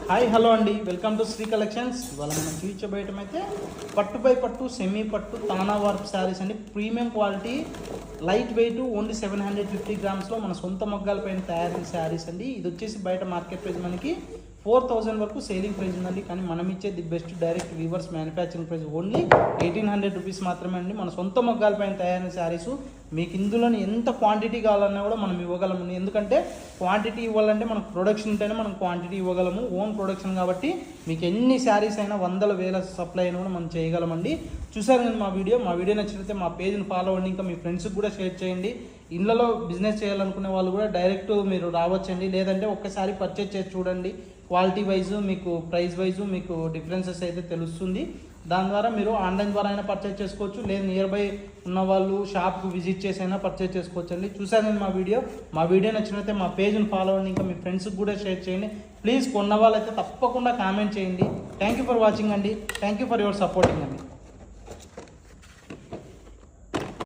Hi hello అండి, welcome to Shri collections. ఇవాళ మనం చూపించబోయటం అయితే పట్టు బై పట్టు, సెమీ పట్టు, తానా వర్క్ శారీస్ అండి. Premium quality, light weight, only 750 గ్రామ్స్లో మన సొంత మొగ్గాల పైన తయారైన శారీస్ అండి. ఇది వచ్చేసి బయట మార్కెట్ ప్రైస్ మనకి 4000 వరకు సేలింగ్ ప్రైస్ ఉందండి. కానీ మనం ఇచ్చే the best direct weavers manufacturing price only 1800 rupees మాత్రమే అండి. మన సొంత మొగ్గాల పైన తయారైన శారీస్ మీకు ఇందులోని ఎంత క్వాంటిటీ కావాలన్నా కూడా మనం ఇవ్వగలము. ఎందుకంటే క్వాంటిటీ ఇవ్వాలంటే మనకు ప్రొడక్షన్ ఉంటేనే మనం క్వాంటిటీ ఇవ్వగలము. ఓన్ ప్రొడక్షన్ కాబట్టి మీకు ఎన్ని శారీస్ అయినా వందల వేల సప్లై అయినా కూడా మనం చేయగలమండి. చూసారు కదా మా వీడియో నచ్చితే మా పేజ్ని ఫాలో అవ్వండి. ఇంకా మీ ఫ్రెండ్స్కి కూడా షేర్ చేయండి. ఇళ్ళలో బిజినెస్ చేయాలనుకునే వాళ్ళు కూడా డైరెక్ట్ మీరు రావచ్చండి. లేదంటే ఒక్కసారి పర్చేజ్ చేసి చూడండి. క్వాలిటీ వైజు మీకు ప్రైస్ వైజు మీకు డిఫరెన్సెస్ అయితే తెలుస్తుంది. దాని ద్వారా మీరు ఆన్లైన్ ద్వారా అయినా పర్చేజ్ చేసుకోవచ్చు, లేదా నియర్ బై ఉన్న వాళ్ళు షాప్కి విజిట్ చేసి అయినా పర్చేజ్ చేసుకోవచ్చు అండి. చూసాను నేను మా వీడియో నచ్చినట్లయితే మా పేజ్ని ఫాలో అవ్వండి. ఇంకా మీ ఫ్రెండ్స్కి కూడా షేర్ చేయండి. ప్లీజ్ కొన్న వాళ్ళైతే తప్పకుండా కామెంట్ చేయండి. థ్యాంక్ యూ ఫర్ వాచింగ్ అండి. Thank you for your supporting అండి.